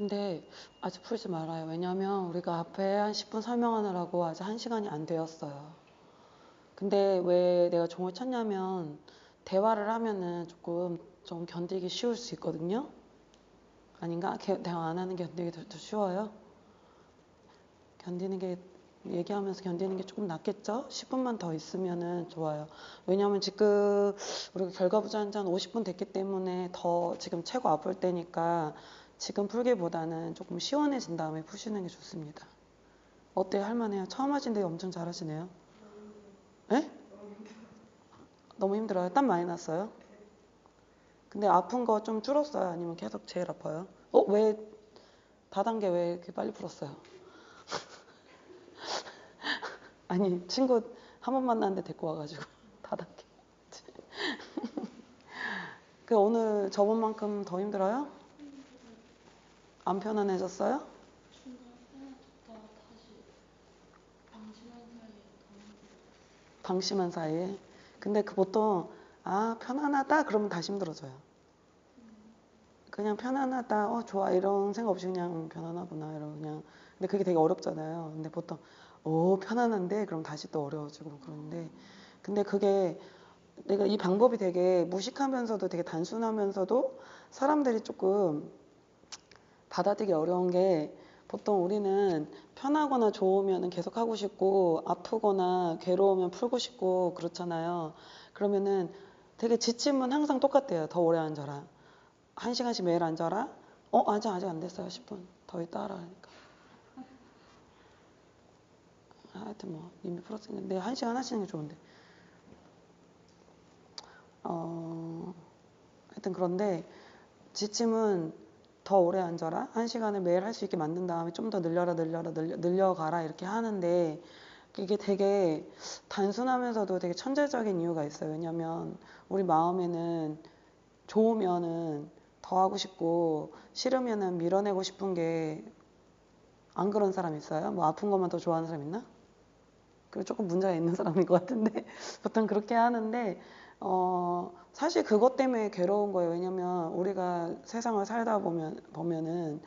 근데 아직 풀지 말아요. 왜냐면 우리가 앞에 한 10분 설명하느라고 아직 1시간이 안 되었어요. 근데 왜 내가 종을 쳤냐면 대화를 하면은 조금 좀 견디기 쉬울 수 있거든요. 아닌가? 대화 안 하는 게 견디기 더 쉬워요? 견디는 게 얘기하면서 견디는 게 조금 낫겠죠? 10분만 더 있으면은 좋아요. 왜냐하면 지금 우리가 결과 부자한 지 한 50분 됐기 때문에 더 지금 최고 아플 때니까 지금 풀기보다는 조금 시원해진 다음에 푸시는 게 좋습니다. 어때요? 할만해요? 처음 하신데 엄청 잘하시네요. 에? 너무 힘들어요? 땀 많이 났어요? 근데 아픈 거 좀 줄었어요? 아니면 계속 제일 아파요? 왜 다단계 왜 이렇게 빨리 풀었어요? 아니 친구 한 번 만났는데 데리고 와가지고 다단계. 그 오늘 저번만큼 더 힘들어요? 안 편안해졌어요? 방심한 사이에. 근데 그 보통 편안하다 그러면 다시 힘들어져요. 그냥 편안하다 좋아 이런 생각 없이 그냥 편안하구나 이러고 그냥. 근데 그게 되게 어렵잖아요. 근데 보통 편안한데 그럼 다시 또 어려워지고 그러는데 근데 그게 내가 이 방법이 되게 무식하면서도 되게 단순하면서도 사람들이 조금 받아들이기 어려운 게 보통 우리는 편하거나 좋으면 계속 하고 싶고 아프거나 괴로우면 풀고 싶고 그렇잖아요. 그러면은 되게 지침은 항상 똑같대요. 더 오래 앉아라. 1시간씩 매일 앉아라. 아직 안 됐어요. 10분. 더 있다 하라니까. 하여튼 뭐 이미 풀었으니까. 근데 1시간 하시는 게 좋은데. 하여튼 그런데 지침은 더 오래 앉아라. 1시간을 매일 할 수 있게 만든 다음에 좀 더 늘려가라 이렇게 하는데 이게 되게 단순하면서도 되게 천재적인 이유가 있어요. 왜냐면 우리 마음에는 좋으면은 더 하고 싶고 싫으면은 밀어내고 싶은 게 안 그런 사람 있어요? 뭐 아픈 것만 더 좋아하는 사람 있나? 그 조금 문제가 있는 사람인 것 같은데 보통 그렇게 하는데 사실 그것 때문에 괴로운 거예요. 왜냐면 우리가 세상을 살다 보면은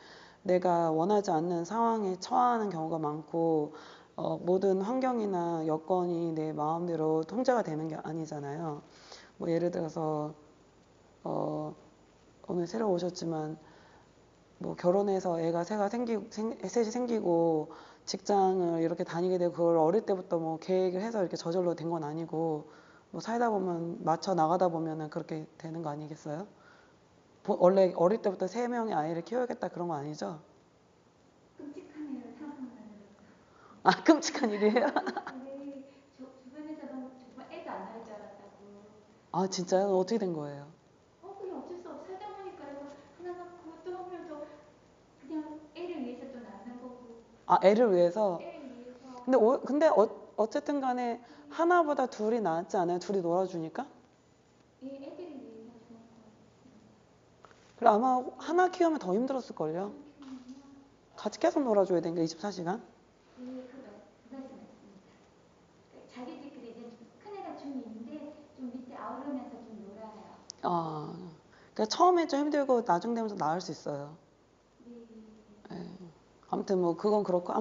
내가 원하지 않는 상황에 처하는 경우가 많고 모든 환경이나 여건이 내 마음대로 통제가 되는 게 아니잖아요. 뭐 예를 들어서 오늘 새로 오셨지만 뭐 결혼해서 애가 셋이 생기고 직장을 이렇게 다니게 되고 그걸 어릴 때부터 뭐 계획을 해서 이렇게 저절로 된 건 아니고 뭐 살다 보면 맞춰 나가다 보면은 그렇게 되는 거 아니겠어요? 원래 어릴 때부터 3명의 아이를 키워야겠다 그런 거 아니죠? 끔찍하네요. 상상만 해도. 끔찍한 일이에요? 근데 주변에서는 정말 애도 안 낳을 줄 알았다고. 진짜요? 어떻게 된 거예요? 그냥 어쩔 수 없이 살다 보니까 그래서 하나 낳고 또 한 명 더 그냥 애를 위해서 또 낳는 거고. 애를 위해서? 애를 위해서. 근데 어쨌든 간에 하나보다 둘이 낫지 않아요? 둘이 놀아주니까? 애들을 위해서 좋은 거. 그래 아마 하나 키우면 더 힘들었을걸요? 같이 계속 놀아줘야 되니까 24시간? 그 말씀 맞습니다. 자기들끼리 이제 큰애가 중2인데 좀 밑에 아우르면서 좀 놀아요. 그러니까 처음에 좀 힘들고 나중 되면서 나을 수 있어요. 네. 예. 아무튼 뭐 그건 그렇고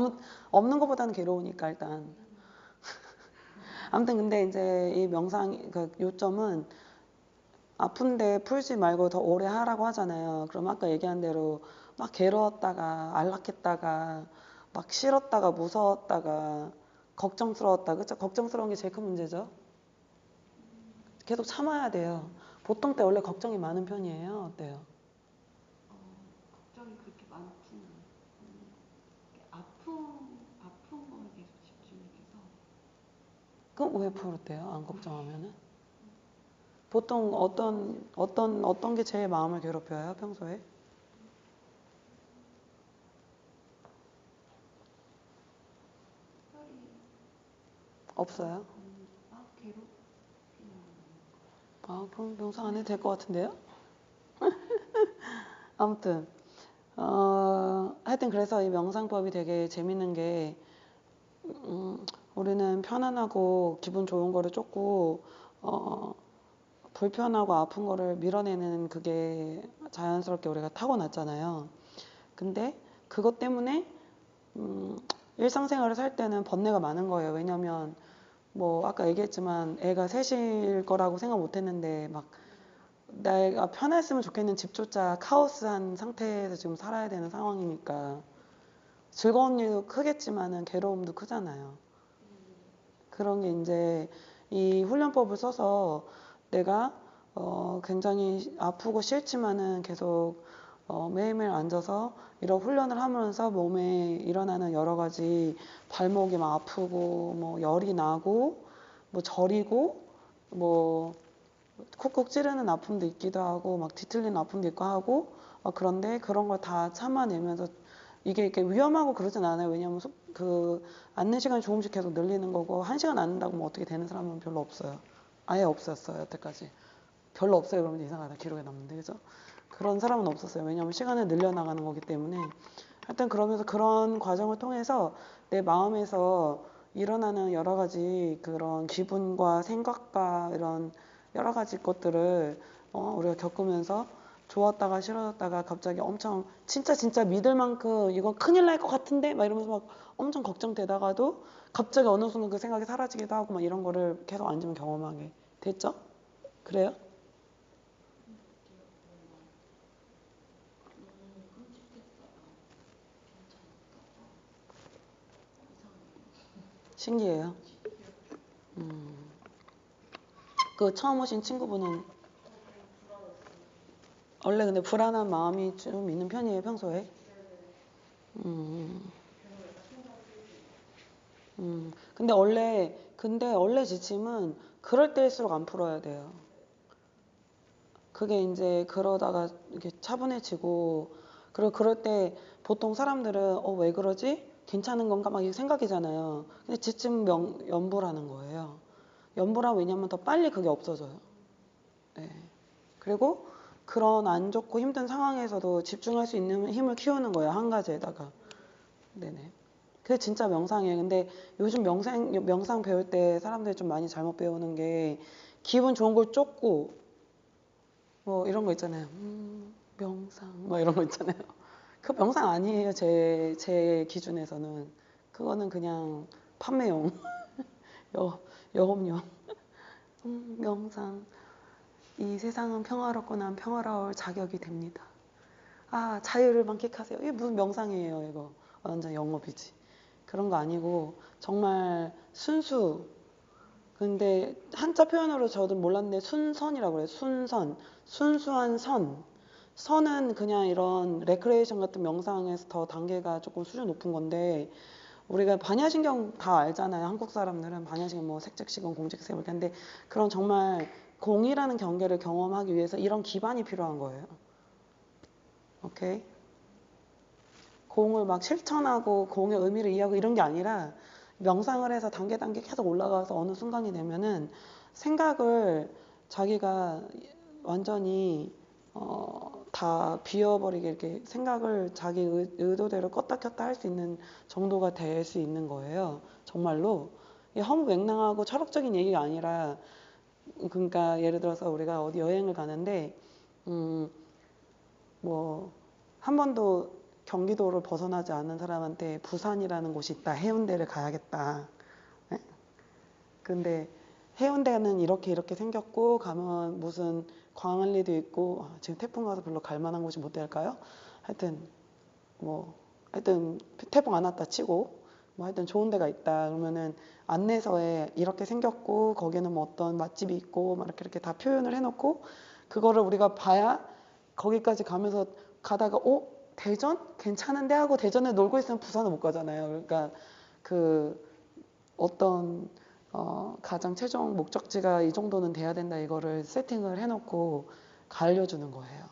없는 것보다는 괴로우니까 일단. 아무튼 근데 이제 이 명상 그 요점은 아픈데 풀지 말고 더 오래 하라고 하잖아요. 그럼 아까 얘기한 대로 막 괴로웠다가 안락했다가 막 싫었다가 무서웠다가 걱정스러웠다. 그쵸? 걱정스러운 게 제일 큰 문제죠. 계속 참아야 돼요. 보통 때 원래 걱정이 많은 편이에요. 어때요? 걱정이 그렇게 많지는 아픈 거에 계속 집중해서. 그럼 왜 풀었대요? 안 걱정하면은? 보통 어떤 게 제일 마음을 괴롭혀요? 평소에? 없어요? 괴롭히는. 그럼 명상 안 해도 될 것 같은데요? 아무튼 하여튼 그래서 이 명상법이 되게 재밌는 게 우리는 편안하고 기분 좋은 거를 쫓고 불편하고 아픈 거를 밀어내는 그게 자연스럽게 우리가 타고났잖아요. 근데 그것 때문에 일상생활을 살 때는 번뇌가 많은 거예요. 왜냐면 뭐 아까 얘기했지만 애가 셋일 거라고 생각 못 했는데 막 내가 편했으면 좋겠는 집조차 카오스한 상태에서 지금 살아야 되는 상황이니까 즐거운 일도 크겠지만은 괴로움도 크잖아요. 그런 게 이제 이 훈련법을 써서 내가 굉장히 아프고 싫지만은 계속 매일매일 앉아서 이런 훈련을 하면서 몸에 일어나는 여러 가지 발목이 막 아프고 뭐 열이 나고 뭐 저리고 뭐 쿡쿡 찌르는 아픔도 있기도 하고 막 뒤틀리는 아픔도 있고 하고 그런데 그런 걸 다 참아내면서 이게 이렇게 위험하고 그러진 않아요. 왜냐하면 그 앉는 시간이 조금씩 계속 늘리는 거고 1시간 앉는다고 뭐 어떻게 되는 사람은 별로 없어요. 아예 없었어요 여태까지. 별로 없어요. 그러면 이상하다. 기록에 남는데 그죠? 그런 사람은 없었어요. 왜냐하면 시간을 늘려나가는 거기 때문에. 하여튼 그러면서 그런 과정을 통해서 내 마음에서 일어나는 여러 가지 그런 기분과 생각과 이런 여러 가지 것들을 우리가 겪으면서 좋았다가 싫어졌다가 갑자기 엄청 진짜 믿을 만큼 이거 큰일 날 것 같은데 막 이러면서 막 엄청 걱정되다가도 갑자기 어느 순간 그 생각이 사라지기도 하고 막 이런 거를 계속 앉으면 경험하게 됐죠? 그래요? 신기해요. 그 처음 오신 친구분은 원래 근데 불안한 마음이 좀 있는 편이에요, 평소에? 음, 근데 원래 지침은 그럴 때일수록 안 풀어야 돼요. 그게 이제 그러다가 이렇게 차분해지고, 그리고 그럴 때 보통 사람들은, 왜 그러지? 괜찮은 건가? 막 이 생각이잖아요. 근데 지침 연부라는 거예요. 연부라 왜냐면 더 빨리 그게 없어져요. 네. 그리고 그런 안 좋고 힘든 상황에서도 집중할 수 있는 힘을 키우는 거예요. 한 가지에다가. 네네. 그게 진짜 명상이에요. 근데 요즘 명상 배울 때 사람들이 좀 많이 잘못 배우는 게 기분 좋은 걸 쫓고 뭐 이런 거 있잖아요. 명상 뭐 이런 거 있잖아요. 그 명상 아니에요. 제 기준에서는. 그거는 그냥 판매용, 영업용. 명상. 이 세상은 평화롭고 난 평화로울 자격이 됩니다. 자유를 만끽하세요. 이게 무슨 명상이에요, 이거. 완전 영업이지. 그런 거 아니고, 정말 순수. 근데 한자 표현으로 저도 몰랐는데, 순선이라고 그래요. 순선. 순수한 선. 선은 그냥 이런 레크레이션 같은 명상에서 더 단계가 조금 수준 높은 건데, 우리가 반야신경 다 알잖아요. 한국 사람들은 반야신경 뭐 색즉시공 공직색 이렇게 하는데, 그런 정말 공이라는 경계를 경험하기 위해서 이런 기반이 필요한 거예요. 오케이? 공을 막 실천하고 공의 의미를 이해하고 이런 게 아니라 명상을 해서 단계 계속 올라가서 어느 순간이 되면은 생각을 자기가 완전히 다 비워버리게 이렇게 생각을 자기 의도대로 껐다 켰다 할 수 있는 정도가 될 수 있는 거예요. 정말로. 이게 허무맹랑하고 철학적인 얘기가 아니라 그러니까 예를 들어서 우리가 어디 여행을 가는데 뭐 한 번도 경기도를 벗어나지 않은 사람한테 부산이라는 곳이 있다. 해운대를 가야겠다. 네? 근데 해운대는 이렇게 생겼고 가면 무슨 광안리도 있고 지금 태풍 가서 별로 갈 만한 곳이 못 될까요? 하여튼 태풍 안 왔다 치고 뭐 하여튼 좋은 데가 있다. 그러면은 안내서에 이렇게 생겼고 거기는 뭐 어떤 맛집이 있고 막 이렇게 다 표현을 해놓고 그거를 우리가 봐야 거기까지 가면서 가다가 대전 괜찮은데 하고 대전에 놀고 있으면 부산을 못 가잖아요. 그러니까 그 어떤 가장 최종 목적지가 이 정도는 돼야 된다 이거를 세팅을 해놓고 알려주는 거예요.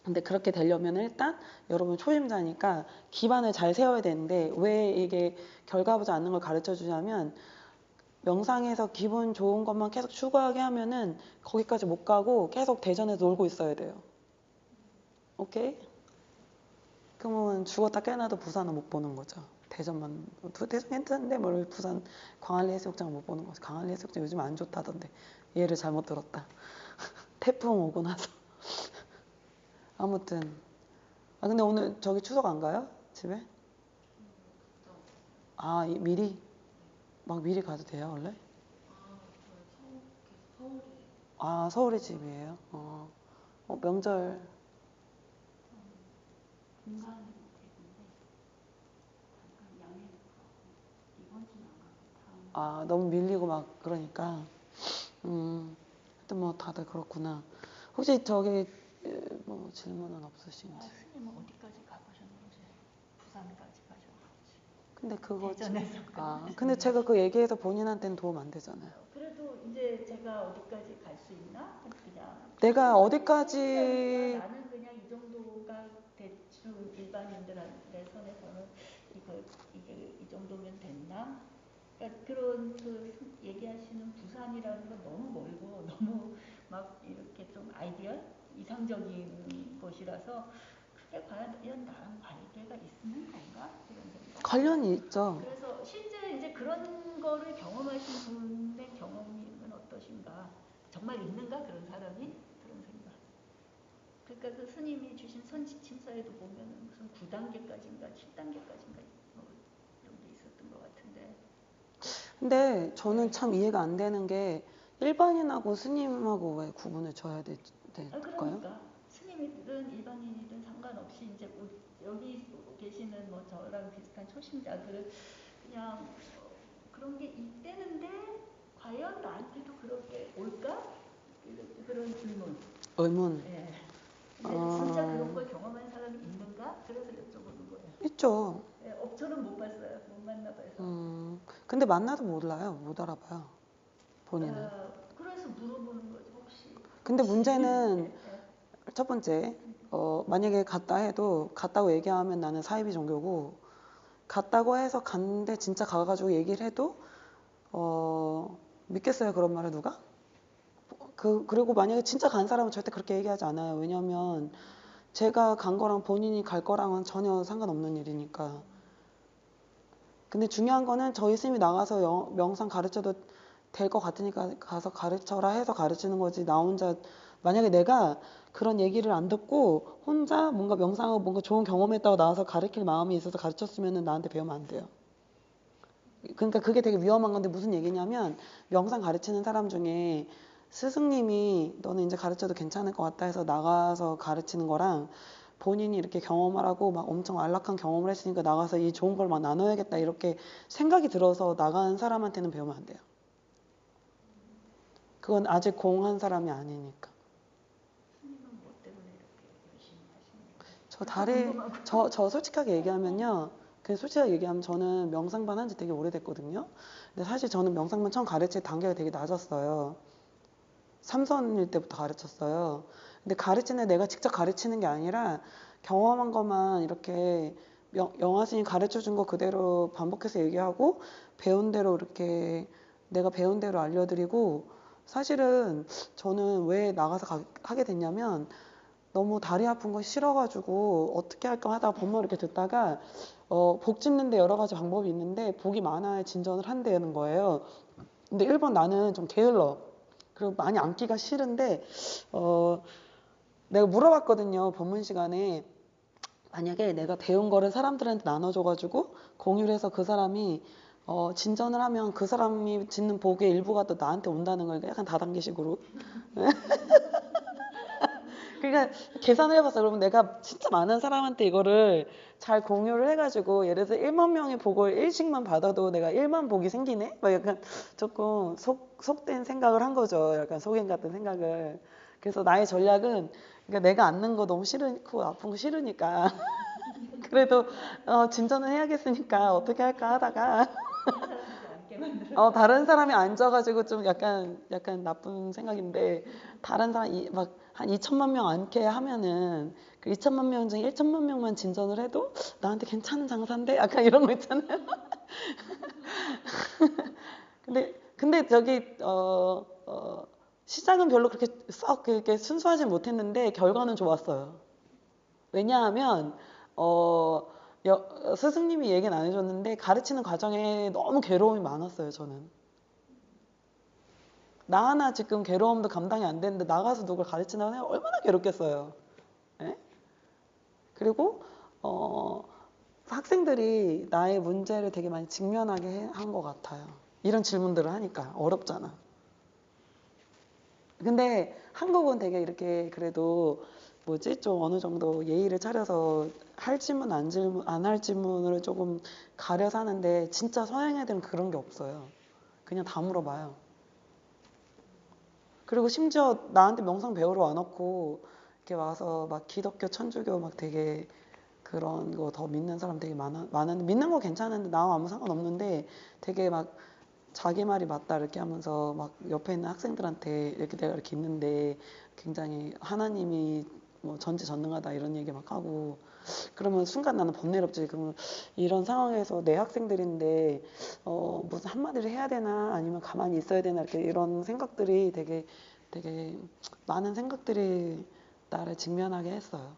근데 그렇게 되려면 일단 여러분 초심자니까 기반을 잘 세워야 되는데 왜 이게 결과 보지 않는 걸 가르쳐 주냐면 명상에서 기분 좋은 것만 계속 추구하게 하면은 거기까지 못 가고 계속 대전에서 놀고 있어야 돼요. 오케이? 그러면 죽었다 깨어나도 부산은 못 보는 거죠. 대전 괜찮은데 뭘 부산 광안리 해수욕장 못 보는 거죠. 광안리 해수욕장 요즘 안 좋다던데 얘를 잘못 들었다. 태풍 오고 나서 아무튼 아, 근데 오늘 저기 추석 안 가요? 집에? 아, 미리? 막 미리 가도 돼요, 원래? 아, 서울에 집이에요? 명절. 중간에 되는데 잠깐 양해를 구하고 이번 주는 안 가고 다음 아, 너무 밀리고 막 그러니까. 하여튼 뭐 다들 그렇구나. 혹시 저기, 뭐 질문은 없으신지. 스님은 어디까지 가보셨는지 부산까지 가셨는지 근데 그거. 대전에서 근데 제가 그 얘기해서 본인한테는 도움 안 되잖아요. 그래도 이제 제가 어디까지 갈 수 있나? 그냥 내가 충분히 어디까지. 소비자니까 나는 그냥 이 정도가 대충 일반인들한테 선에서는 이게 이 정도면 됐나? 그러니까 그런 얘기하시는 부산이라는 건 너무 멀고 너무 막 이렇게 좀 아이디어 이상적인 곳이라서 그게 과연 나랑 관계가 있는 건가? 그런 생각. 관련이 있죠. 그래서 실제 이제 그런 거를 경험하신 분의 경험은 어떠신가? 정말 있는가 그런 사람이? 그런 생각. 그러니까 그 스님이 주신 선지침서에도 보면은 무슨 9단계까지인가 7단계까지인가 뭐 이런 게 있었던 것 같은데. 근데 저는 참 이해가 안 되는 게 일반인하고 스님하고 왜 구분을 줘야 될까요? 그러니까 스님이든 일반인이든 상관없이 이제 여기 계시는 뭐 저랑 비슷한 초심자들은 그냥 그런 게 있대는데 과연 나한테도 그렇게 올까? 그런 의문. 예. 근데 진짜 그런 걸 경험한 사람이 있는가? 그래서 여쭤보는 거예요. 있죠. 예, 저는 못 봤어요. 못 만나봐서. 근데 만나도 몰라요. 못 알아봐요. 본인은. 그래서 물어보는 거죠. 혹시. 근데 문제는 예. 첫 번째, 만약에 갔다 해도 갔다고 얘기하면 나는 사이비 종교고, 갔다고 해서 갔는데 진짜 가가지고 얘기를 해도 믿겠어요, 그런 말을 누가? 그리고 만약에 진짜 간 사람은 절대 그렇게 얘기하지 않아요. 왜냐면 제가 간 거랑 본인이 갈 거랑은 전혀 상관없는 일이니까. 근데 중요한 거는 저희 스님이 나가서 명상 가르쳐도 될 것 같으니까 가서 가르쳐라 해서 가르치는 거지. 나 혼자 만약에 내가 그런 얘기를 안 듣고 혼자 뭔가 명상하고 뭔가 좋은 경험했다고 나와서 가르칠 마음이 있어서 가르쳤으면 나한테 배우면 안 돼요. 그러니까 그게 되게 위험한 건데 무슨 얘기냐면 명상 가르치는 사람 중에 스승님이 너는 이제 가르쳐도 괜찮을 것 같다 해서 나가서 가르치는 거랑 본인이 이렇게 경험을 하고 막 엄청 안락한 경험을 했으니까 나가서 이 좋은 걸 막 나눠야겠다 이렇게 생각이 들어서 나간 사람한테는 배우면 안 돼요. 그건 아직 공한 사람이 아니니까. 스님은 뭐 때문에 이렇게 열심히 하시는 저 다리, 저 솔직하게 얘기하면요. 그냥 솔직하게 얘기하면 저는 명상반 한지 되게 오래됐거든요. 근데 사실 저는 명상반 처음 가르칠 단계가 되게 낮았어요. 삼선일 때부터 가르쳤어요. 근데 가르치는 내가 직접 가르치는 게 아니라 경험한 것만 이렇게 영화 스님 가르쳐 준 거 그대로 반복해서 얘기하고 배운 대로 이렇게 내가 배운 대로 알려드리고 사실은 저는 왜 나가서 하게 됐냐면 너무 다리 아픈 거 싫어가지고 어떻게 할까 하다가 법문 이렇게 듣다가 복 짓는데 여러 가지 방법이 있는데 복이 많아야 진전을 한다는 거예요. 근데 1번 나는 좀 게을러. 그리고 많이 앉기가 싫은데 내가 물어봤거든요. 법문 시간에. 만약에 내가 배운 거를 사람들한테 나눠줘가지고 공유를 해서 그 사람이 진전을 하면 그 사람이 짓는 복의 일부가 또 나한테 온다는 걸 약간 다단계식으로. 그러니까 계산을 해봤어요. 그러면 내가 진짜 많은 사람한테 이거를 잘 공유를 해가지고 예를 들어서 1만 명의 복을 1씩만 받아도 내가 1만 복이 생기네? 막 약간 조금 속된 생각을 한 거죠. 약간 속임 같은 생각을. 그래서 나의 전략은 그러니까 내가 앉는 거 너무 싫고 아픈 거 싫으니까 그래도 진전은 해야겠으니까 어떻게 할까 하다가 다른 사람이 앉아가지고 좀 약간 나쁜 생각인데 다른 사람 막 한 2천만 명 앉게 하면은 그 2천만 명 중에 1천만 명만 진전을 해도 나한테 괜찮은 장사인데 약간 이런 거 있잖아요. 근데 저기 시작은 별로 그렇게 썩 그렇게 순수하진 못했는데 결과는 좋았어요. 왜냐하면 스승님이 얘기는 안 해줬는데 가르치는 과정에 너무 괴로움이 많았어요. 저는 나 하나 지금 괴로움도 감당이 안 되는데 나가서 누굴 가르치는 건 얼마나 괴롭겠어요. 예? 그리고 학생들이 나의 문제를 되게 많이 직면하게 한 것 같아요. 이런 질문들을 하니까 어렵잖아. 근데 한국은 되게 이렇게 그래도 뭐지 좀 어느 정도 예의를 차려서 할 질문 안 할 질문을 조금 가려서 하는데 진짜 서양 애들은 그런 게 없어요. 그냥 다 물어봐요. 그리고 심지어 나한테 명상 배우러 와놓고 이렇게 와서 막 기독교, 천주교 막 되게 그런 거 더 믿는 사람 되게 많은데 믿는 거 괜찮은데 나와 아무 상관없는데 되게 막 자기 말이 맞다 이렇게 하면서 막 옆에 있는 학생들한테 이렇게 내가 이렇게 있는데 굉장히 하나님이 뭐 전지전능하다 이런 얘기 막 하고 그러면 순간 나는 번뇌롭지. 그러면 이런 상황에서 내 학생들인데 무슨 한마디를 해야 되나 아니면 가만히 있어야 되나 이렇게 이런 생각들이 되게 많은 생각들이 나를 직면하게 했어요.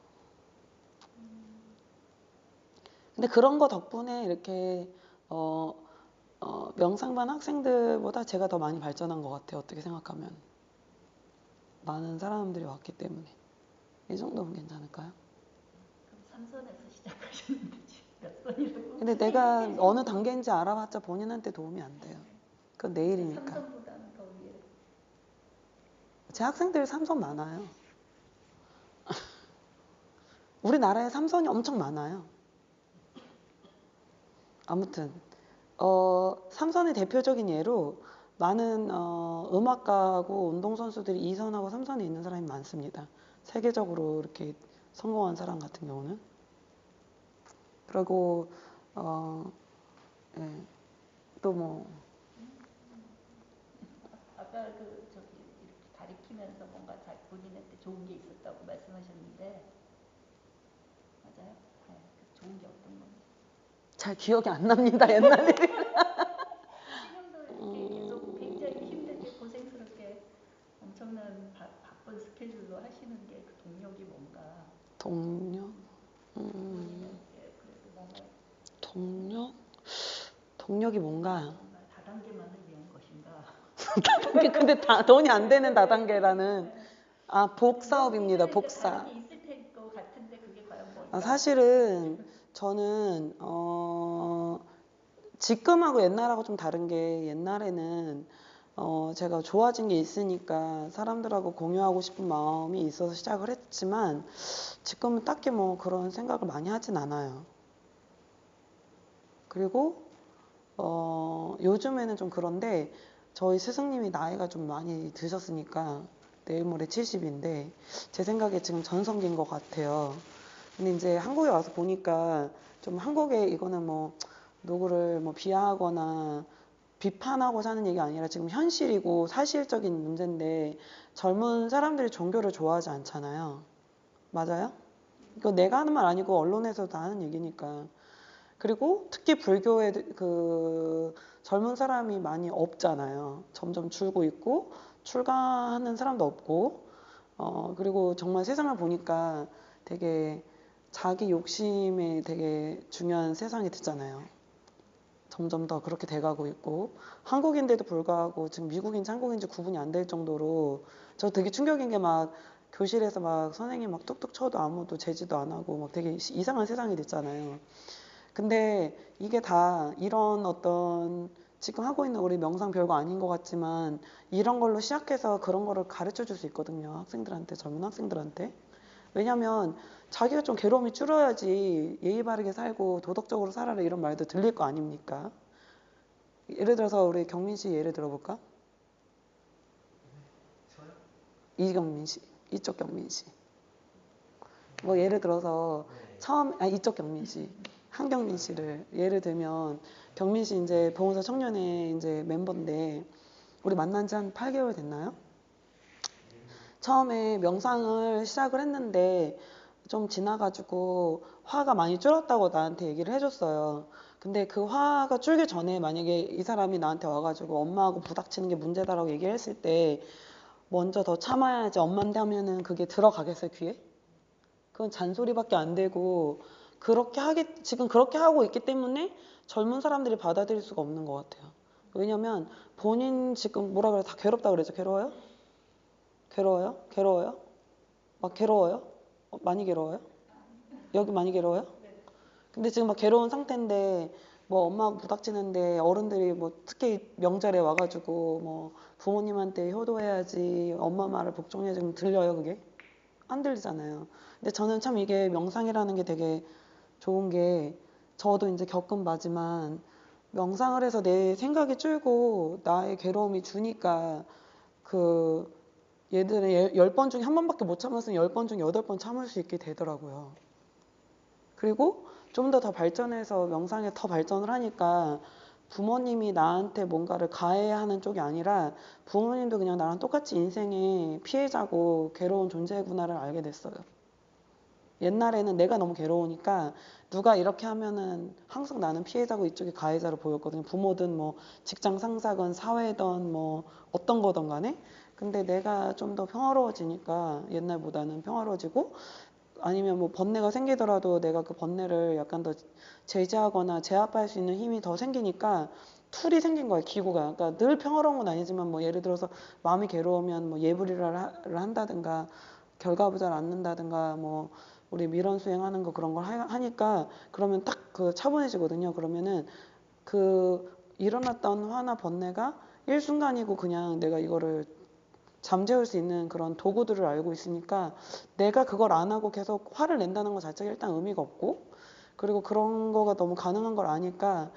근데 그런 거 덕분에 이렇게 명상반 학생들보다 제가 더 많이 발전한 것 같아요. 어떻게 생각하면. 많은 사람들이 왔기 때문에. 이 정도면 괜찮을까요? 그럼 삼선에서 시작하셨는데 지금 몇 선이라고? 근데 내가 어느 단계인지 알아봤자 본인한테 도움이 안 돼요. 그건 내일이니까. 삼선보다는 더 위에. 제 학생들 삼선 많아요. 우리나라에 삼선이 엄청 많아요. 아무튼 삼선의 대표적인 예로 많은 음악가하고 운동선수들이 2선하고 3선에 있는 사람이 많습니다. 세계적으로 이렇게 성공한 사람 같은 경우는. 그리고 예, 또 뭐 아까 그 저기 이렇게 가리키면서 뭔가 본인한테 좋은 게 있었다고 말씀하셨는데 맞아요? 네, 그 좋은 게 어떤 건지. 잘 기억이 안 납니다. 옛날에. 지금도 이렇게 계속 굉장히 힘들게 고생스럽게 엄청난 바쁜 스케줄로 하시는 게 그 동력이 뭔가 동력? 본인한테 그래도 뭔가 동력이 뭔가? 뭔가 다단계만을 위한 것인가? 근데 돈이 안 되는 다단계라는 복사업입니다. 복사. 다른 게 있을 것 같은데 그게 과연 뭘까? 사실은 저는 지금하고 옛날하고 좀 다른 게 옛날에는 제가 좋아진 게 있으니까 사람들하고 공유하고 싶은 마음이 있어서 시작을 했지만 지금은 딱히 뭐 그런 생각을 많이 하진 않아요. 그리고 요즘에는 좀 그런데 저희 스승님이 나이가 좀 많이 드셨으니까 내일 모레 70인데 제 생각에 지금 전성기인 것 같아요. 근데 이제 한국에 와서 보니까 좀 한국에 이거는 뭐 누구를 뭐 비하하거나 비판하고자 하는 얘기가 아니라 지금 현실이고 사실적인 문제인데 젊은 사람들이 종교를 좋아하지 않잖아요. 맞아요? 이거 내가 하는 말 아니고 언론에서 다 하는 얘기니까. 그리고 특히 불교에 그 젊은 사람이 많이 없잖아요. 점점 줄고 있고 출가하는 사람도 없고 그리고 정말 세상을 보니까 되게 자기 욕심에 되게 중요한 세상이 됐잖아요. 점점 더 그렇게 돼가고 있고 한국인데도 불구하고 지금 미국인지 한국인지 구분이 안 될 정도로 저 되게 충격인 게 막 교실에서 막 선생님 막 뚝뚝 쳐도 아무도 제지도 안 하고 막 되게 이상한 세상이 됐잖아요. 근데 이게 다 이런 어떤 지금 하고 있는 우리 명상 별거 아닌 것 같지만 이런 걸로 시작해서 그런 거를 가르쳐 줄 수 있거든요. 학생들한테, 젊은 학생들한테. 왜냐면 자기가 좀 괴로움이 줄어야지 예의 바르게 살고 도덕적으로 살아라 이런 말도 들릴 거 아닙니까? 예를 들어서 우리 경민 씨 예를 들어볼까? 이경민 씨, 이쪽 경민 씨. 뭐 예를 들어서 이쪽 경민 씨, 한경민 씨를 예를 들면 경민 씨 이제 보건소 청년회 이제 멤버인데 우리 만난 지 한 8개월 됐나요? 처음에 명상을 시작을 했는데 좀 지나가지고 화가 많이 줄었다고 나한테 얘기를 해줬어요. 근데 그 화가 줄기 전에 만약에 이 사람이 나한테 와가지고 엄마하고 부닥치는 게 문제다라고 얘기를 했을 때 먼저 더 참아야지 엄마인데 하면은 그게 들어가겠어요, 귀에? 그건 잔소리밖에 안 되고 지금 그렇게 하고 있기 때문에 젊은 사람들이 받아들일 수가 없는 것 같아요. 왜냐면 본인 지금 뭐라 그래 다 괴롭다 그러죠. 괴로워요? 괴로워요? 괴로워요? 막 괴로워요? 많이 괴로워요? 여기 많이 괴로워요? 네. 근데 지금 막 괴로운 상태인데 뭐 엄마하고 부닥치는데 어른들이 뭐 특히 명절에 와가지고 뭐 부모님한테 효도해야지 엄마 말을 복종해야지 그럼 들려요 그게? 안 들리잖아요. 근데 저는 참 이게 명상이라는 게 되게 좋은 게 저도 이제 겪은 바지만 명상을 해서 내 생각이 줄고 나의 괴로움이 주니까 그 얘들은 10번 중에 한 번밖에 못 참았으면 10번 중에 8번 참을 수 있게 되더라고요. 그리고 좀 더 발전해서 명상에 더 발전을 하니까 부모님이 나한테 뭔가를 가해하는 쪽이 아니라 부모님도 그냥 나랑 똑같이 인생의 피해자고 괴로운 존재구나를 알게 됐어요. 옛날에는 내가 너무 괴로우니까 누가 이렇게 하면은 항상 나는 피해자고 이쪽이 가해자로 보였거든요. 부모든 뭐 직장 상사건 사회든 뭐 어떤 거든 간에. 근데 내가 좀 더 평화로워지니까 옛날보다는 평화로워지고 아니면 뭐 번뇌가 생기더라도 내가 그 번뇌를 약간 더 제재하거나 제압할 수 있는 힘이 더 생기니까 툴이 생긴 거예요, 기구가. 그러니까 늘 평화로운 건 아니지만 뭐 예를 들어서 마음이 괴로우면 뭐 예불이를 한다든가 결과부자를 앉는다든가 뭐 우리 밀원 수행하는 거 그런 걸 하니까 그러면 딱 그 차분해지거든요. 그러면은 그 일어났던 화나 번뇌가 일순간이고 그냥 내가 이거를 잠재울 수 있는 그런 도구들을 알고 있으니까 내가 그걸 안 하고 계속 화를 낸다는 것 자체가 일단 의미가 없고 그리고 그런 거가 너무 가능한 걸 아니까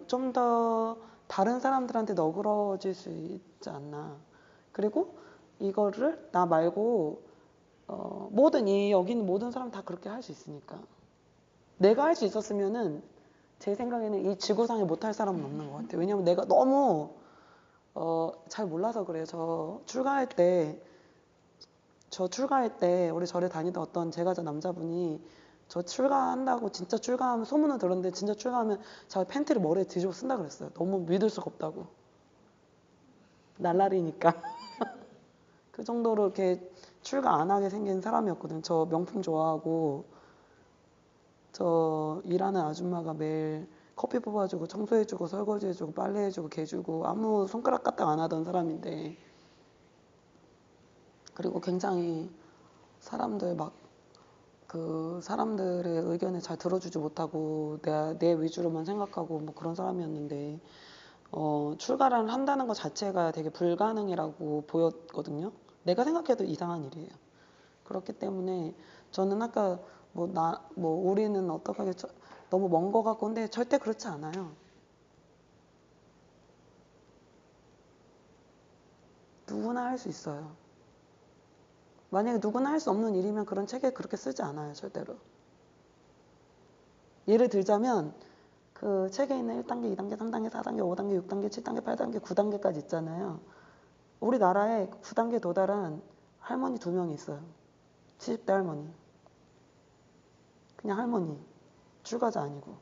좀 더 다른 사람들한테 너그러질 수 있지 않나. 그리고 이거를 나 말고 여기 있는 모든 사람 다 그렇게 할 수 있으니까. 내가 할 수 있었으면은 제 생각에는 이 지구상에 못할 사람은 없는 것 같아요. 왜냐면 내가 너무 잘 몰라서 그래요. 저 출가할 때 우리 절에 다니던 어떤 제가자 남자분이 저 출가한다고 진짜 출가하면 소문을 들었는데 진짜 출가하면 자기 팬티를 머리에 뒤집어 쓴다 그랬어요. 너무 믿을 수가 없다고. 날라리니까. 그 정도로 이렇게 출가 안 하게 생긴 사람이었거든요. 저 명품 좋아하고 저 일하는 아줌마가 매일 커피 뽑아주고 청소해주고 설거지해주고 빨래해주고 개주고 아무 손가락 까딱 안 하던 사람인데 그리고 굉장히 사람들 막 그 사람들의 의견을 잘 들어주지 못하고 내 위주로만 생각하고 뭐 그런 사람이었는데 출가를 한다는 것 자체가 되게 불가능이라고 보였거든요. 내가 생각해도 이상한 일이에요. 그렇기 때문에 저는 아까 우리는 어떡하게 너무 먼 거 같고 근데 절대 그렇지 않아요. 누구나 할 수 있어요. 만약에 누구나 할 수 없는 일이면 그런 책에 그렇게 쓰지 않아요, 절대로. 예를 들자면 그 책에 있는 1단계, 2단계, 3단계, 4단계, 5단계, 6단계, 7단계, 8단계, 9단계까지 있잖아요. 우리나라에 9단계 도달한 할머니 2명이 있어요. 70대 할머니. 그냥 할머니. 출가자 아니고.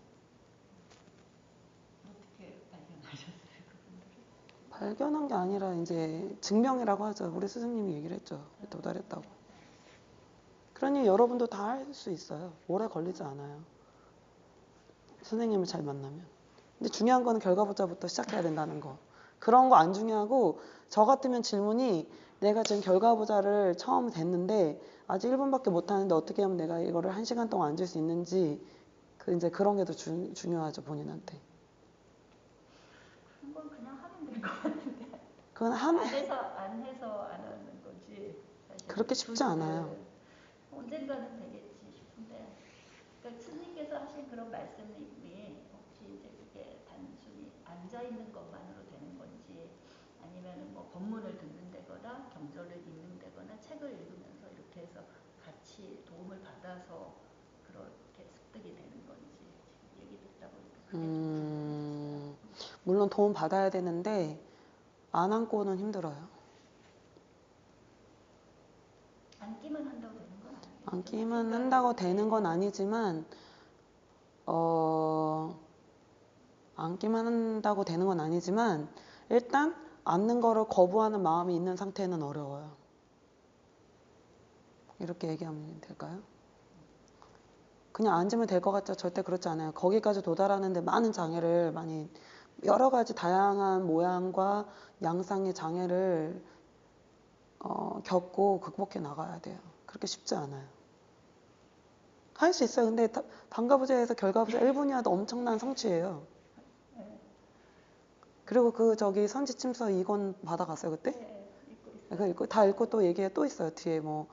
어떻게 발견하셨어요, 그분들을? 발견한 게 아니라 이제 증명이라고 하죠. 우리 스승님이 얘기를 했죠. 도달했다고. 그러니 여러분도 다 할 수 있어요. 오래 걸리지 않아요. 선생님을 잘 만나면. 근데 중요한 거는 결과부터부터 시작해야 된다는 거. 그런 거 안 중요하고 저 같으면 질문이 내가 지금 결과부자를 처음 됐는데 아직 1분밖에 못 하는데 어떻게 하면 내가 이거를 1시간 동안 앉을 수 있는지 이제 그런 게 더 중요하죠, 본인한테. 그런 건 그냥 하면 될 것 같은데. 그건 안 해서 안 하는 거지. 사실 그렇게 쉽지 않아요. 언젠가는 되겠지 싶은데. 그러니까 스님께서 하신 그런 말씀이 혹시 이제 그게 단순히 앉아 있는 것만으로 되는 건지 아니면 뭐 법문을 듣는다거나 경전을 읽는다거나 책을 읽으면서 이렇게 해서 같이 도움을 받아서 그렇게 습득이 되는 건지 지금 얘기 듣다 보니까 그게 좀 궁금해졌어요. 물론 도움 받아야 되는데 안 안고는 힘들어요. 앉기만 한다고 되는 건 아니겠죠? 앉기만 한다고 되는 건 아니지만 앉기만 한다고 되는 건 아니지만 일단 앉는 거를 거부하는 마음이 있는 상태는 어려워요. 이렇게 얘기하면 될까요? 그냥 앉으면 될 것 같죠? 절대 그렇지 않아요. 거기까지 도달하는데 많은 장애를 여러 가지 다양한 모양과 양상의 장애를 겪고 극복해 나가야 돼요. 그렇게 쉽지 않아요. 할 수 있어요. 근데 방과부제에서 결과부제 1분이라도 엄청난 성취예요. 네. 그리고 저기 선지침서 2권 받아갔어요 그때? 네, 읽고 있어요. 그거 읽고 다 읽고 또 얘기가 또 있어요. 뒤에 뭐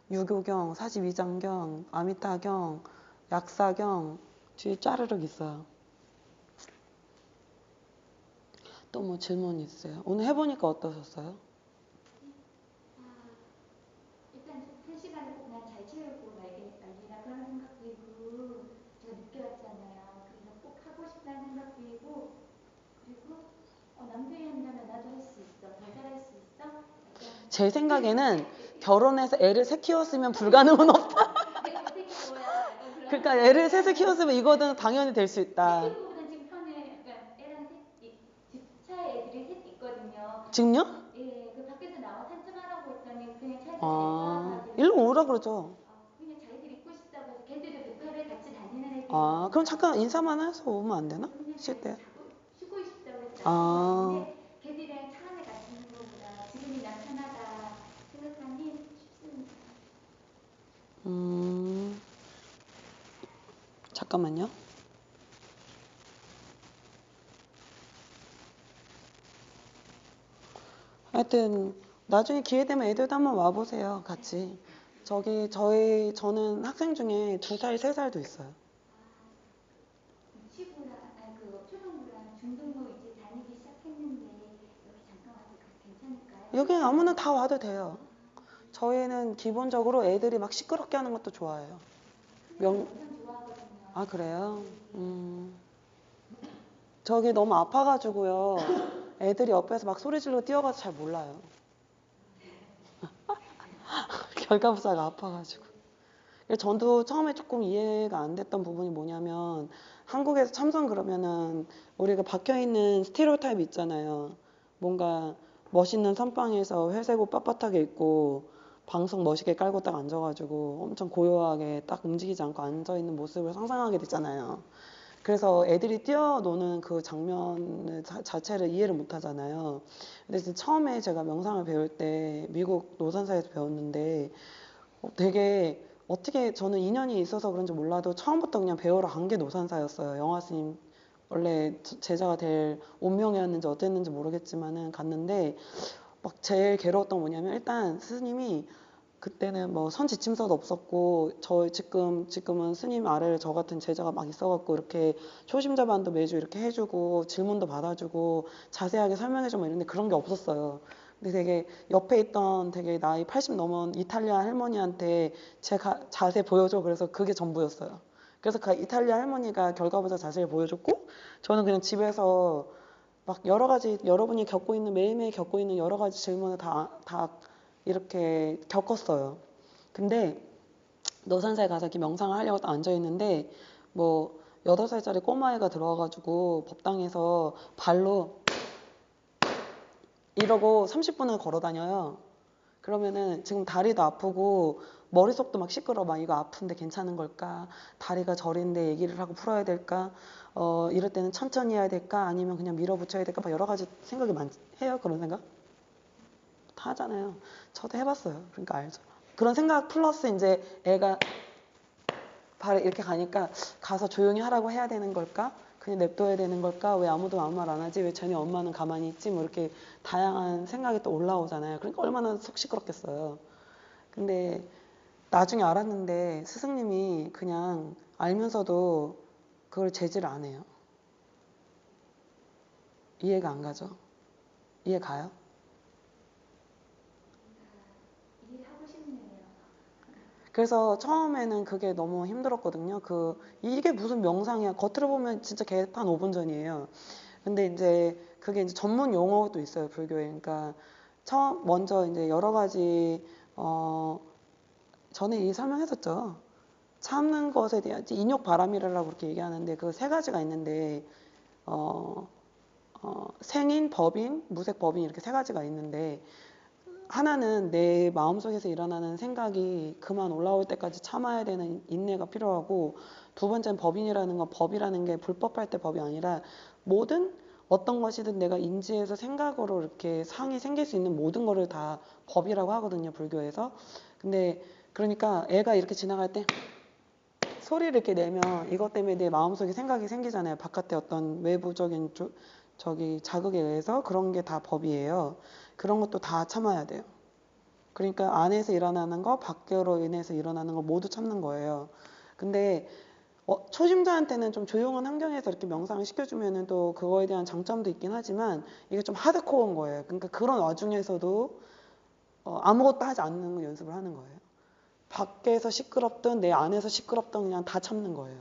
유교경, 42장경, 아미타경, 약사경 뒤에 짜르륵 있어요. 또 뭐 질문 있어요? 오늘 해보니까 어떠셨어요? 일단 한 시간을 꼭 난 잘 채우고 말리라 그런 생각 들고 제가 늦게 왔잖아요. 그래서 꼭 하고 싶다는 생각 들고 그리고 남들이 한다면 나도 할 수 있어. 더 잘할 수 있어. 약간 제 생각에는 결혼해서 애를 셋 키웠으면 불가능은 없다. 내가 되게 뭐야. 약간 그런 그러니까 애를 셋을 키웠으면 이거는 당연히 될 수 있다. 그거보다 지금 편해. 약간 애랑 차에 애들이 셋 있거든요. 지금요? 예, 그 밖에서 나와 산책하라고 했더니 그냥 차에서 내가 일로 오라 그러죠. 그냥 자기들 입고 싶다고 해서 걔들도 백팔에 같이 다니는 애들이 그럼 잠깐 인사만 해서 오면 안 되나? 그냥 쉴 때. 쉬고 싶다고 해서 아. 나왔는데 걔들이랑 차 안에 같이 있는 것보다 지금이 난 편하다 생각하니 쉽습니다. 잠깐만요. 하여튼 나중에 기회 되면 애들도 한번 와보세요. 같이. 저는 학생 중에 2살, 3살도 있어요. 유치부랑 그 초등부랑 중등부 이제 다니기 시작했는데 여기 잠깐 와도 괜찮을까요? 여기 아무나 다 와도 돼요. 저희는 기본적으로 애들이 막 시끄럽게 하는 것도 좋아해요. 엄청 좋아하거든요. 아, 그래요? 저기 너무 아파가지고요. 애들이 옆에서 막 소리 지르고 뛰어가서 잘 몰라요. 결과부사가 아파가지고. 저도 처음에 조금 이해가 안 됐던 부분이 뭐냐면 한국에서 참선 그러면은 우리가 박혀있는 스테레오타입 있잖아요. 뭔가 멋있는 선방에서 회색 옷 빳빳하게 입고 방석 멋있게 깔고 딱 앉아가지고 엄청 고요하게 딱 움직이지 않고 앉아있는 모습을 상상하게 되잖아요. 그래서 애들이 뛰어노는 그 장면 자체를 이해를 못 하잖아요. 근데 이제 처음에 제가 명상을 배울 때 미국 노산사에서 배웠는데 되게 어떻게 저는 인연이 있어서 그런지 몰라도 처음부터 그냥 배우러 간 게 노산사였어요. 영화 스님 원래 제자가 될 운명이었는지 어땠는지 모르겠지만은 갔는데 막 제일 괴로웠던 건 뭐냐면 일단 스님이 그때는 뭐 선지침서도 없었고 지금은 스님 아래에 저 같은 제자가 막 있어갖고 이렇게 초심자반도 매주 이렇게 해주고 질문도 받아주고 자세하게 설명해주고 이런데 그런 게 없었어요. 근데 되게 옆에 있던 되게 나이 80 넘은 이탈리아 할머니한테 제 자세 보여줘. 그래서 그게 전부였어요. 그래서 그 이탈리아 할머니가 결과보자 자세를 보여줬고 저는 그냥 집에서 막 여러 가지 여러분이 겪고 있는 매일매일 겪고 있는 여러 가지 질문을 다 이렇게 겪었어요. 근데 노산사에 가서 이렇게 명상을 하려고 딱 앉아있는데 뭐 8살짜리 꼬마애가 들어와가지고 법당에서 발로 이러고 30분을 걸어 다녀요. 그러면은 지금 다리도 아프고 머릿속도 막 시끄러워. 막 이거 아픈데 괜찮은 걸까? 다리가 저린데 얘기를 하고 풀어야 될까? 이럴 때는 천천히 해야 될까? 아니면 그냥 밀어붙여야 될까? 막 여러 가지 생각이 해요. 그런 생각? 다 하잖아요. 저도 해봤어요. 그러니까 알죠. 그런 생각 플러스 이제 애가 발에 이렇게 가니까 가서 조용히 하라고 해야 되는 걸까? 그냥 냅둬야 되는 걸까? 왜 아무도 아무 말 안 하지? 왜 쟤네 엄마는 가만히 있지? 뭐 이렇게 다양한 생각이 또 올라오잖아요. 그러니까 얼마나 속 시끄럽겠어요. 근데 나중에 알았는데 스승님이 그냥 알면서도 그걸 제지를 안 해요. 이해가 안 가죠? 이해 가요? 이해하고 싶네요. 그래서 처음에는 그게 너무 힘들었거든요. 이게 무슨 명상이야. 겉으로 보면 진짜 개판 5분 전이에요. 근데 이제 그게 이제 전문 용어도 있어요, 불교에. 그러니까 먼저 이제 여러 가지, 전에 이 설명했었죠. 참는 것에 대한 인욕 바람이라고 그렇게 얘기하는데 그 3가지가 있는데, 생인, 법인, 무색 법인 이렇게 3가지가 있는데, 하나는 내 마음속에서 일어나는 생각이 그만 올라올 때까지 참아야 되는 인내가 필요하고, 2번째는 법인이라는 건 법이라는 게 불법할 때 법이 아니라 모든 어떤 것이든 내가 인지해서 생각으로 이렇게 상이 생길 수 있는 모든 거를 다 법이라고 하거든요, 불교에서. 근데 그러니까 애가 이렇게 지나갈 때 소리를 이렇게 내면 이것 때문에 내 마음속에 생각이 생기잖아요. 바깥에 어떤 외부적인 저기 자극에 의해서 그런 게 다 법이에요. 그런 것도 다 참아야 돼요. 그러니까 안에서 일어나는 거, 밖으로 인해서 일어나는 거 모두 참는 거예요. 근데 초심자한테는 좀 조용한 환경에서 이렇게 명상을 시켜주면은 또 그거에 대한 장점도 있긴 하지만 이게 좀 하드코어인 거예요. 그러니까 그런 와중에서도 아무것도 하지 않는 연습을 하는 거예요. 밖에서 시끄럽든 내 안에서 시끄럽든 그냥 다 참는 거예요.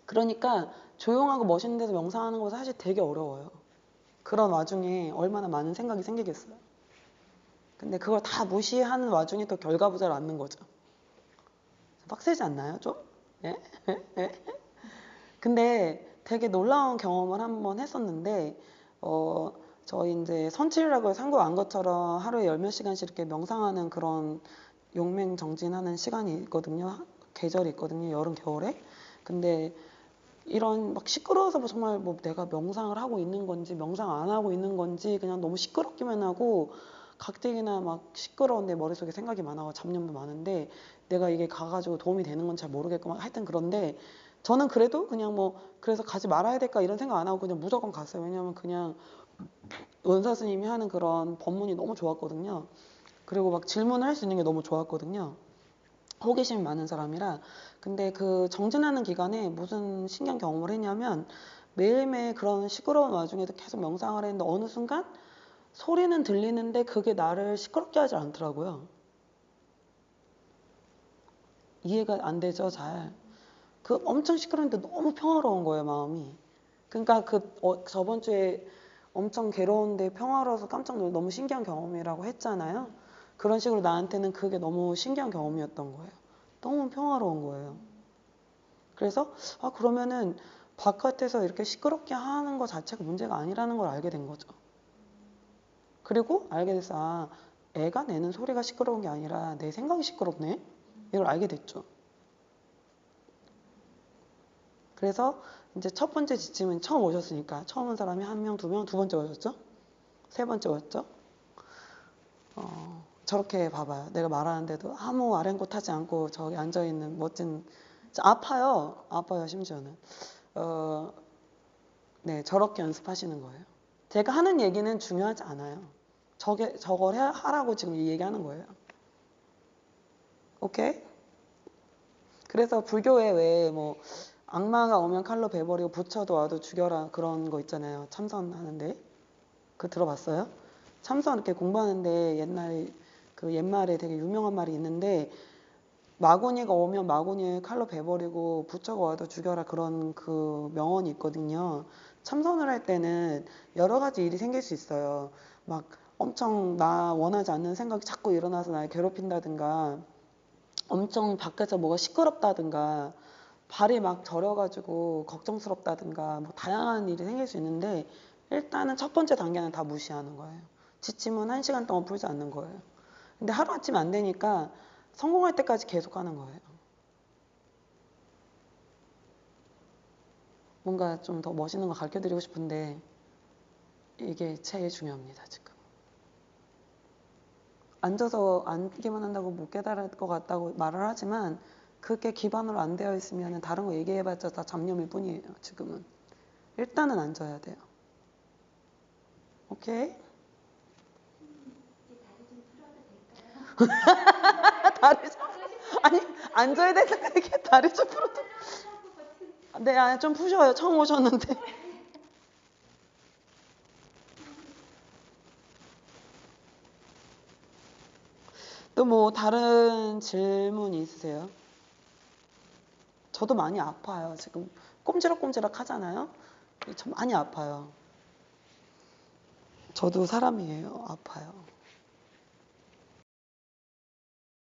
그러니까 조용하고 멋있는 데서 명상하는 거 사실 되게 어려워요. 그런 와중에 얼마나 많은 생각이 생기겠어요. 근데 그걸 다 무시하는 와중에 또 결과부자를 얻는 거죠. 빡세지 않나요, 좀? 예? 근데 되게 놀라운 경험을 한번 했었는데, 저희 이제 선칠이라고 상고 안 것처럼 하루에 10몇 시간씩 이렇게 명상하는 그런 용맹정진하는 시간이 있거든요. 계절이 있거든요. 여름, 겨울에. 근데 이런 막 시끄러워서 뭐 정말 뭐 내가 명상을 하고 있는 건지 명상 안 하고 있는 건지 그냥 너무 시끄럽기만 하고 가뜩이나 막 시끄러운데 머릿속에 생각이 많아서 잡념도 많은데 내가 이게 가가지고 도움이 되는 건 잘 모르겠고 하여튼 그런데 저는 그래도 그냥 뭐 그래서 가지 말아야 될까 이런 생각 안 하고 그냥 무조건 갔어요. 왜냐면 그냥 원사 스님이 하는 그런 법문이 너무 좋았거든요. 그리고 막 질문을 할 수 있는 게 너무 좋았거든요. 호기심이 많은 사람이라. 근데 그 정진하는 기간에 무슨 신기한 경험을 했냐면 매일매일 그런 시끄러운 와중에도 계속 명상을 했는데 어느 순간 소리는 들리는데 그게 나를 시끄럽게 하지 않더라고요. 이해가 안 되죠, 잘. 그 엄청 시끄러운데 너무 평화로운 거예요, 마음이. 그러니까 저번 주에 엄청 괴로운데 평화로워서 깜짝 놀라 너무 신기한 경험이라고 했잖아요. 그런 식으로 나한테는 그게 너무 신기한 경험이었던 거예요. 너무 평화로운 거예요. 그래서 그러면은 바깥에서 이렇게 시끄럽게 하는 것 자체가 문제가 아니라는 걸 알게 된 거죠. 그리고 알게 돼서 애가 내는 소리가 시끄러운 게 아니라 내 생각이 시끄럽네? 이걸 알게 됐죠. 그래서 이제 첫 번째 지침은 처음 오셨으니까 처음 온 사람이 1명, 2명, 두 번째 오셨죠? 세 번째 오셨죠? 저렇게 봐봐요. 내가 말하는데도 아무 아랑곳 하지 않고 저기 앉아있는 멋진 아파요. 아파요 심지어는. 네, 저렇게 연습하시는 거예요. 제가 하는 얘기는 중요하지 않아요. 저걸 하라고 지금 이 얘기하는 거예요. 오케이? 그래서 불교에 왜 뭐 악마가 오면 칼로 베버리고 부처도 와도 죽여라 그런 거 있잖아요. 참선하는데. 그거 들어봤어요? 참선 이렇게 공부하는데 옛말에 되게 유명한 말이 있는데 마구니가 오면 마구니 칼로 베버리고 부처가 와도 죽여라 그런 그 명언이 있거든요. 참선을 할 때는 여러 가지 일이 생길 수 있어요. 막 엄청 나 원하지 않는 생각이 자꾸 일어나서 날 괴롭힌다든가 엄청 밖에서 뭐가 시끄럽다든가 발이 막 저려가지고 걱정스럽다든가 뭐 다양한 일이 생길 수 있는데 일단은 첫 번째 단계는 다 무시하는 거예요. 지침은 1시간 동안 풀지 않는 거예요. 근데 하루아침에 안 되니까 성공할 때까지 계속 하는 거예요. 뭔가 좀 더 멋있는 거 가르쳐드리고 싶은데 이게 제일 중요합니다, 지금. 앉아서 앉기만 한다고 못 깨달을 것 같다고 말을 하지만 그게 기반으로 안 되어 있으면 다른 거 얘기해봤자 다 잡념일 뿐이에요, 지금은. 일단은 앉아야 돼요. 오케이? 이제 다리 좀 풀어도 될까요? 다리 좀, 아니, 앉아야 되니까 이렇게 다리 좀 풀어도. 네, 아니, 좀 푸셔요. 처음 오셨는데. 또 뭐 다른 질문 있으세요? 저도 많이 아파요. 지금 꼼지락꼼지락 하잖아요. 저 많이 아파요. 저도 사람이에요. 아파요.